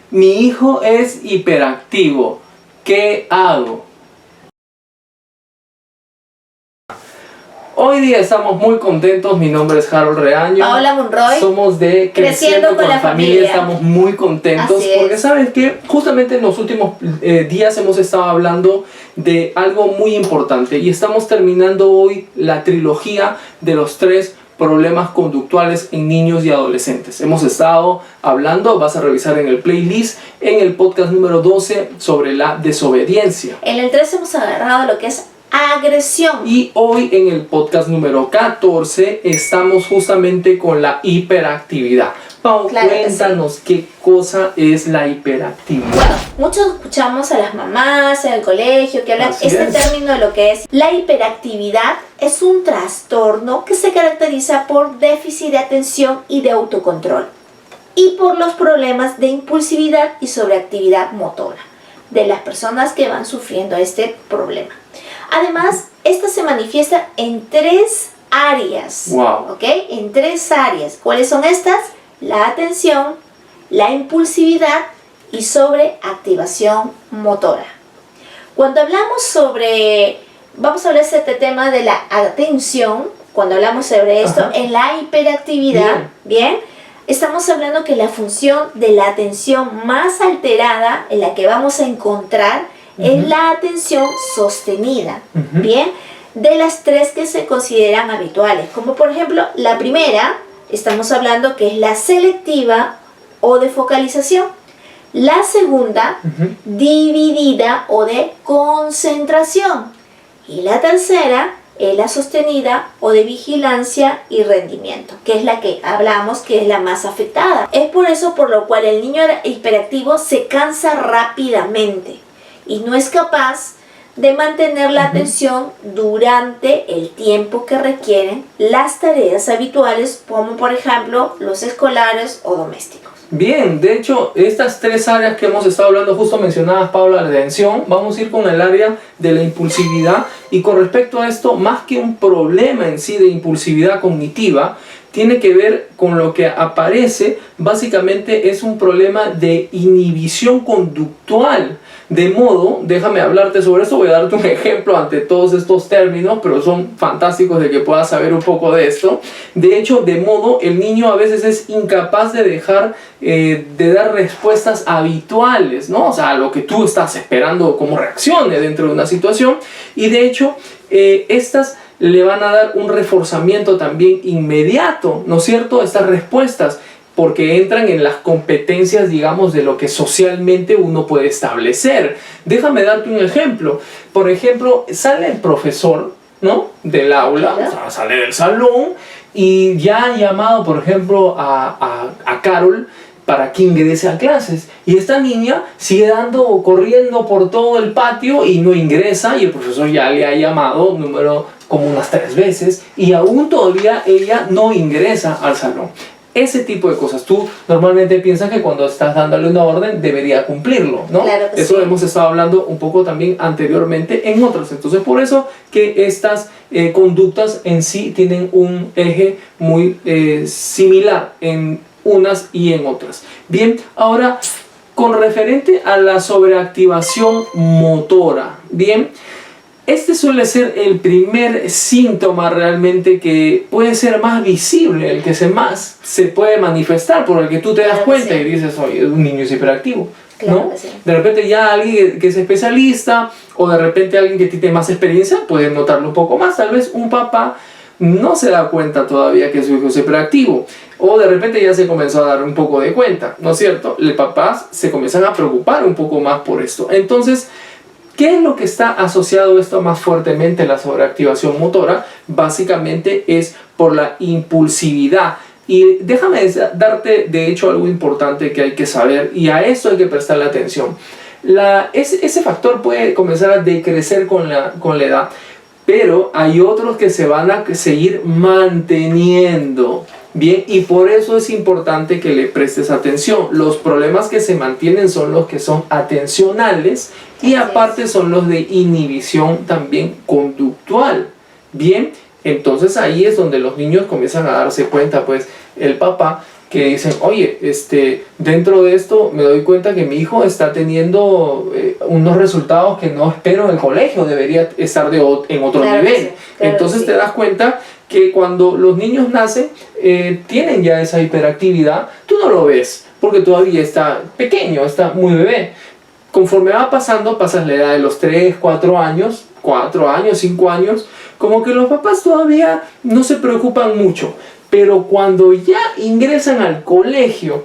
Mi hijo es hiperactivo. ¿Qué hago? Hoy día estamos muy contentos. Mi nombre es Harold Reaño. Paola Monroy. Somos de Creciendo con la Familia. Estamos muy contentos porque saben que justamente en los últimos días hemos estado hablando de algo muy importante y estamos terminando hoy la trilogía de los 3 problemas conductuales en niños y adolescentes. Hemos estado hablando, vas a revisar en el playlist, en el podcast número 12 sobre la desobediencia. En el 13 hemos agarrado lo que es agresión. Y hoy en el podcast número 14 estamos justamente con la hiperactividad. Pau, claro, cuéntanos qué cosa es la hiperactividad. Bueno, muchos escuchamos a las mamás en el colegio que hablan término de lo que es la hiperactividad. Es un trastorno que se caracteriza por déficit de atención y de autocontrol y por los problemas de impulsividad y sobreactividad motora de las personas que van sufriendo este problema. Además, esta se manifiesta en 3 áreas. Wow. ¿Ok? En 3 áreas. ¿Cuáles son estas? La atención, la impulsividad y sobreactivación motora. Cuando hablamos sobre, vamos a hablar de este tema de la atención, cuando hablamos sobre esto, en la hiperactividad, bien, estamos hablando que la función de la atención más alterada en la que vamos a encontrar es la atención sostenida, bien, de las 3 que se consideran habituales, como por ejemplo la primera, estamos hablando que es la selectiva o de focalización. La segunda, dividida o de concentración. Y la tercera es la sostenida o de vigilancia y rendimiento, que es la que hablamos que es la más afectada. Es por eso por lo cual el niño hiperactivo se cansa rápidamente y no es capaz de mantener la atención durante el tiempo que requieren las tareas habituales, como por ejemplo los escolares o domésticos. Bien, de hecho, estas 3 áreas que hemos estado hablando, justo mencionadas, Paula, la atención, vamos a ir con el área de la impulsividad. Y con respecto a esto, más que un problema en sí de impulsividad cognitiva, tiene que ver con lo que aparece, básicamente es un problema de inhibición conductual. De modo, déjame hablarte sobre esto, voy a darte un ejemplo ante todos estos términos, pero son fantásticos de que puedas saber un poco de esto. De hecho, de modo, el niño a veces es incapaz de dejar de dar respuestas habituales, ¿no? O sea, lo que tú estás esperando como reacciones dentro de una situación. Y de hecho, estas le van a dar un reforzamiento también inmediato, ¿no es cierto? Estas respuestas, porque entran en las competencias, digamos, de lo que socialmente uno puede establecer. Déjame darte un ejemplo. Por ejemplo, sale el profesor, ¿no?, del aula, o sea, sale del salón y ya han llamado, por ejemplo, a Carol para que ingrese a clases. Y esta niña sigue corriendo por todo el patio y no ingresa, y el profesor ya le ha llamado como unas 3 veces y aún todavía ella no ingresa al salón. Ese tipo de cosas. Tú normalmente piensas que cuando estás dándole una orden debería cumplirlo, ¿no? Claro que eso hemos estado hablando un poco también anteriormente en otros. Entonces, por eso que estas conductas en sí tienen un eje muy similar en unas y en otras. Bien, ahora con referente a la sobreactivación motora, bien, este suele ser el primer síntoma realmente que puede ser más visible, el que más se puede manifestar, por el que tú te das cuenta y dices, oye, un niño es hiperactivo, ¿no? De repente ya alguien que es especialista o de repente alguien que tiene más experiencia puede notarlo un poco más. Tal vez un papá no se da cuenta todavía que su hijo es hiperactivo, o de repente ya se comenzó a dar un poco de cuenta, ¿no es cierto? Los papás se comienzan a preocupar un poco más por esto. Entonces, ¿qué es lo que está asociado a esto más fuertemente en la sobreactivación motora? Básicamente es por la impulsividad. Y déjame darte de hecho algo importante que hay que saber, y a esto hay que prestarle atención. Ese factor puede comenzar a decrecer con la edad, pero hay otros que se van a seguir manteniendo. Bien, y por eso es importante que le prestes atención. Los problemas que se mantienen son los que son atencionales y aparte son los de inhibición también conductual. Bien, entonces ahí es donde los niños comienzan a darse cuenta, pues el papá que dicen, oye, dentro de esto me doy cuenta que mi hijo está teniendo unos resultados que no espero en el colegio, debería estar en otro Claro nivel. que sí, claro Entonces que sí. te das cuenta que cuando los niños nacen, tienen ya esa hiperactividad, tú no lo ves, porque todavía está pequeño, está muy bebé. Conforme va pasando, pasas la edad de los 3, 4 años, 5 años, como que los papás todavía no se preocupan mucho. Pero cuando ya ingresan al colegio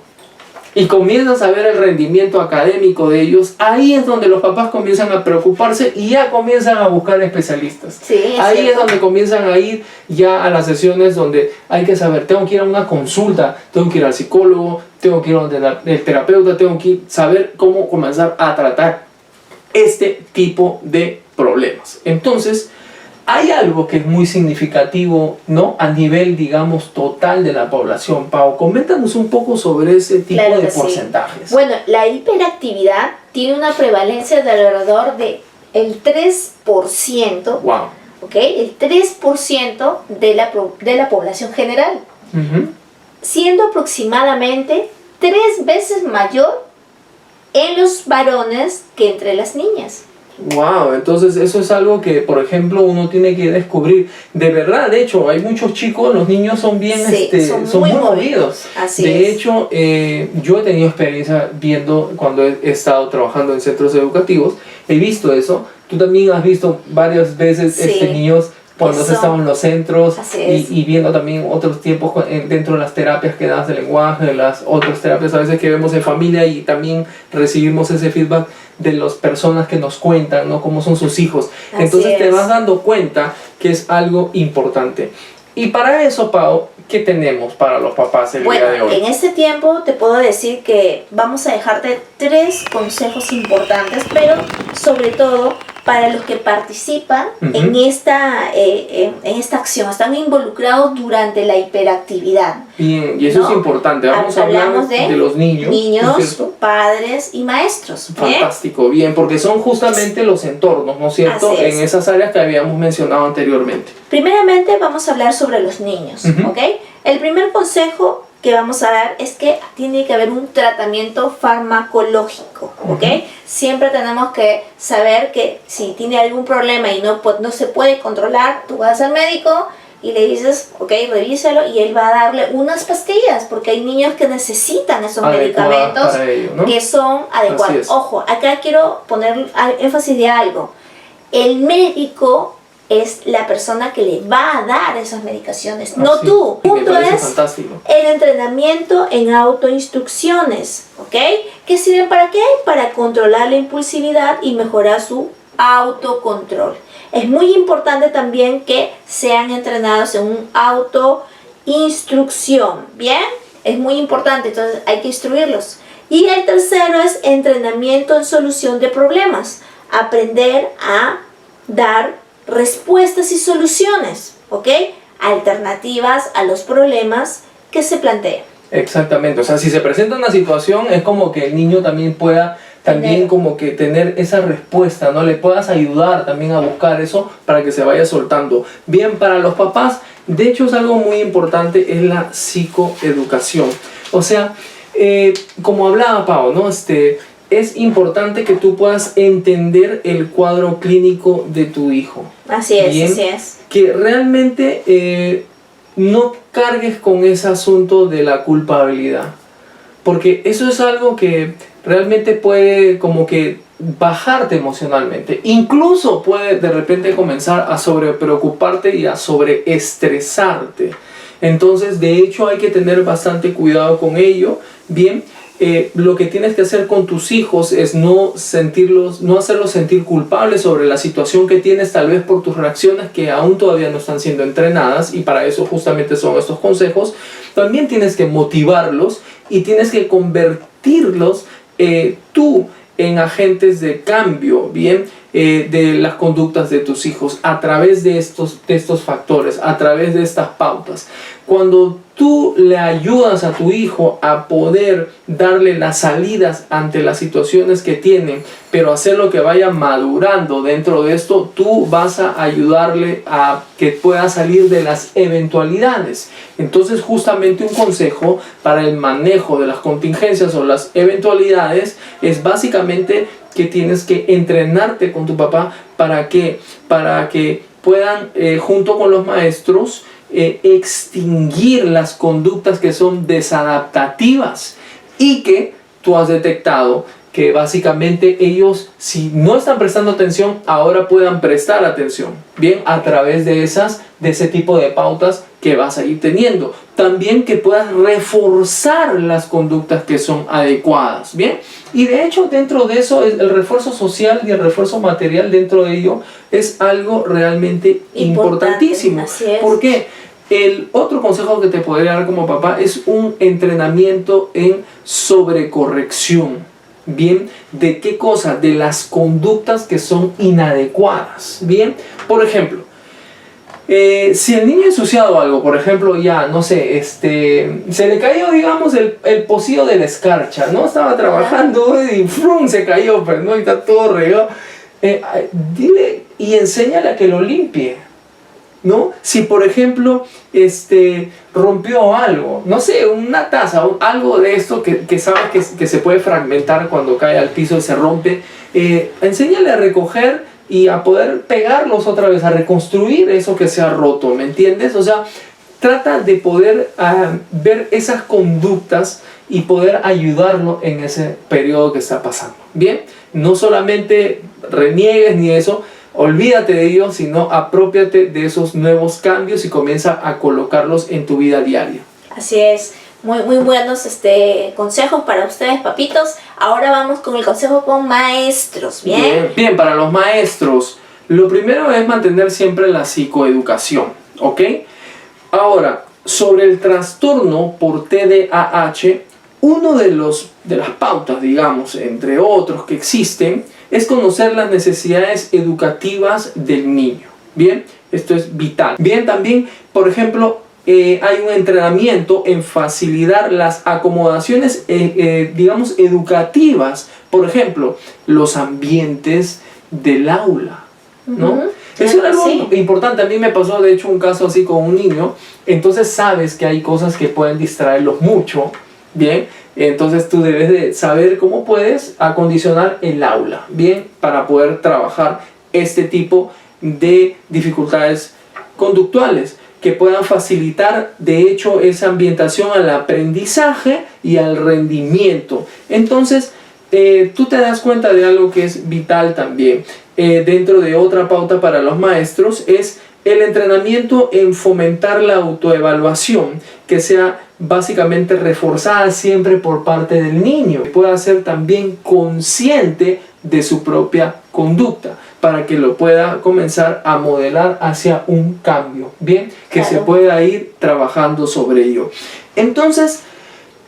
y comienzas a ver el rendimiento académico de ellos, ahí es donde los papás comienzan a preocuparse y ya comienzan a buscar especialistas. Sí, Ahí es donde comienzan a ir ya a las sesiones donde hay que saber, tengo que ir a una consulta, tengo que ir al psicólogo, tengo que ir al terapeuta, tengo que saber cómo comenzar a tratar este tipo de problemas. Entonces, hay algo que es muy significativo, ¿no? A nivel, digamos, total de la población. Pau, coméntanos un poco sobre ese tipo Claro de que sí. porcentajes. Bueno, la hiperactividad tiene una prevalencia de alrededor del 3%, Wow. ¿ok? El 3% de la población general, siendo aproximadamente 3 veces mayor en los varones que entre las niñas. Wow, entonces eso es algo que, por ejemplo, uno tiene que descubrir. De verdad, de hecho, hay muchos chicos, los niños son bien, Sí, son muy movidos. Así De es. hecho, yo he tenido experiencia viendo cuando he estado trabajando en centros educativos, he visto eso. Tú también has visto varias veces Sí. Niños cuando has Eso. estado en los centros Así es. y viendo también otros tiempos dentro de las terapias que das de lenguaje, las otras terapias a veces que vemos en familia y también recibimos ese feedback de las personas que nos cuentan, ¿no? Cómo son sus hijos. Así Entonces te es. vas dando cuenta que es algo importante. Y para eso, Pau, ¿qué tenemos para los papás el día de Bueno, hoy? en este tiempo te puedo decir que vamos a dejarte 3 consejos importantes, pero sobre todo para los que participan en esta acción, están involucrados durante la hiperactividad. Bien, y eso ¿no? es importante. Vamos a hablar Hablamos de los niños, ¿no es cierto? padres y maestros. ¿bien? Fantástico, bien, porque son justamente los entornos, ¿no es cierto? Así es. En esas áreas que habíamos mencionado anteriormente. Primeramente vamos a hablar sobre los niños, ¿ok? El primer consejo que vamos a dar es que tiene que haber un tratamiento farmacológico, ¿ok? Siempre tenemos que saber que si tiene algún problema y no se puede controlar, tú vas al médico y le dices, ok, revísalo, y él va a darle unas pastillas, porque hay niños que necesitan esos medicamentos para ello, ¿no? que son Así adecuados. es. Ojo, acá quiero poner énfasis de algo. El médico es la persona que le va a dar esas medicaciones, no Así. tú. Y me Punto parece es fantástico. el entrenamiento en autoinstrucciones, ¿ok? ¿Qué sirven para qué? Para controlar la impulsividad y mejorar su autocontrol. Es muy importante también que sean entrenados en un autoinstrucción, ¿bien? Es muy importante, entonces hay que instruirlos. Y el tercero es entrenamiento en solución de problemas. Aprender a dar respuestas y soluciones, ¿ok? Alternativas a los problemas que se plantean. Exactamente, o sea, si se presenta una situación es como que el niño también pueda Tener. como que tener esa respuesta, ¿no? Le puedas ayudar también a buscar eso para que se vaya soltando. Bien, para los papás, de hecho es algo muy importante, es la psicoeducación. O sea, como hablaba Pau, ¿no? Es importante que tú puedas entender el cuadro clínico de tu hijo. Así es, Bien, así es. que realmente no cargues con ese asunto de la culpabilidad, porque eso es algo que realmente puede como que bajarte emocionalmente, incluso puede de repente comenzar a sobrepreocuparte y a sobreestresarte. Entonces, de hecho, hay que tener bastante cuidado con ello. Bien, lo que tienes que hacer con tus hijos es no hacerlos sentir culpables sobre la situación que tienes, tal vez por tus reacciones que aún todavía no están siendo entrenadas, y para eso justamente son estos consejos. También tienes que motivarlos y tienes que convertirlos tú en agentes de cambio, bien, de las conductas de tus hijos a través de estos factores, a través de estas pautas. Cuando tú tú le ayudas a tu hijo a poder darle las salidas ante las situaciones que tienen, pero hacer lo que vaya madurando dentro de esto, tú vas a ayudarle a que pueda salir de las eventualidades. Entonces, justamente un consejo para el manejo de las contingencias o las eventualidades es básicamente que tienes que entrenarte con tu papá para que puedan, junto con los maestros, extinguir las conductas que son desadaptativas y que tú has detectado que básicamente ellos, si no están prestando atención, ahora puedan prestar atención, bien, a través de ese tipo de pautas que vas a ir teniendo. También que puedas reforzar las conductas que son adecuadas, bien. Y de hecho, dentro de eso, el refuerzo social y el refuerzo material dentro de ello es algo realmente importantísimo. ¿Por qué? El otro consejo que te podría dar como papá es un entrenamiento en sobrecorrección. Bien, ¿de qué cosa? De las conductas que son inadecuadas. Bien, por ejemplo, si el niño ha ensuciado algo, por ejemplo, ya, no sé, se le cayó, digamos, el pocillo de la escarcha, ¿no? Estaba trabajando y ¡frum! Se cayó, pero no, y está todo regado. Dile y enséñale a que lo limpie, ¿no? Si por ejemplo rompió algo, no sé, una taza o algo de esto que sabes que se puede fragmentar cuando cae al piso y se rompe, enséñale a recoger y a poder pegarlos otra vez, a reconstruir eso que se ha roto, ¿me entiendes? O sea, trata de poder ver esas conductas y poder ayudarlo en ese periodo que está pasando, ¿bien? No solamente reniegues ni eso, olvídate de ellos, sino aprópiate de esos nuevos cambios y comienza a colocarlos en tu vida diaria. Así es, muy buenos consejos para ustedes, papitos. Ahora vamos con el consejo con maestros, Bien, para los maestros, lo primero es mantener siempre la psicoeducación, ¿ok? Ahora, sobre el trastorno por TDAH, uno de las pautas, digamos, entre otros que existen, es conocer las necesidades educativas del niño. Bien, esto es vital. Bien, también, por ejemplo, hay un entrenamiento en facilitar las acomodaciones, digamos, educativas. Por ejemplo, los ambientes del aula, ¿no? Eso era algo importante. A mí me pasó, de hecho, un caso así con un niño. Entonces sabes que hay cosas que pueden distraerlos mucho, ¿bien? Entonces tú debes de saber cómo puedes acondicionar el aula, bien, para poder trabajar este tipo de dificultades conductuales que puedan facilitar, de hecho, esa ambientación al aprendizaje y al rendimiento. Entonces, tú te das cuenta de algo que es vital también. Dentro de otra pauta para los maestros es el entrenamiento en fomentar la autoevaluación, que sea básicamente reforzada siempre por parte del niño, que pueda ser también consciente de su propia conducta, para que lo pueda comenzar a modelar hacia un cambio, bien, que se pueda ir trabajando sobre ello. Entonces,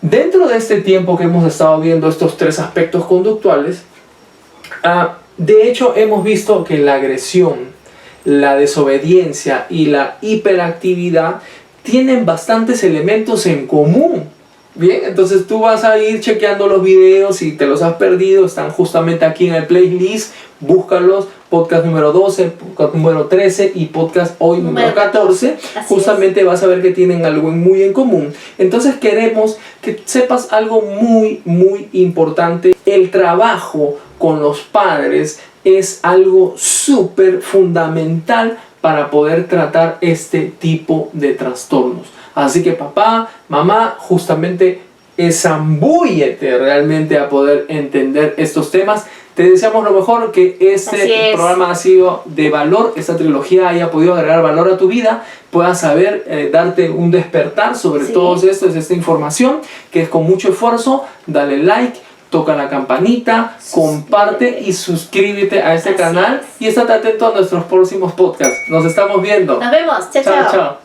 dentro de este tiempo que hemos estado viendo estos tres aspectos conductuales, de hecho hemos visto que la agresión, la desobediencia y la hiperactividad tienen bastantes elementos en común. Bien, entonces tú vas a ir chequeando los videos. Si te los has perdido, están justamente aquí en el playlist. Búscalos, podcast número 12, podcast número 13 y podcast hoy número 14. Justamente vas a ver que tienen algo muy en común. Entonces queremos que sepas algo muy importante. El trabajo con los padres es algo súper fundamental para poder tratar este tipo de trastornos. Así que papá, mamá, justamente zambúllete realmente a poder entender estos temas. Te deseamos lo mejor, que este programa ha sido de valor, esta trilogía haya podido agregar valor a tu vida, puedas saber, darte un despertar sobre todo esto, esta información, que es con mucho esfuerzo. Dale like, toca la campanita, comparte y suscríbete a este canal y estate atento a nuestros próximos podcasts. Nos estamos viendo. Nos vemos. Chao.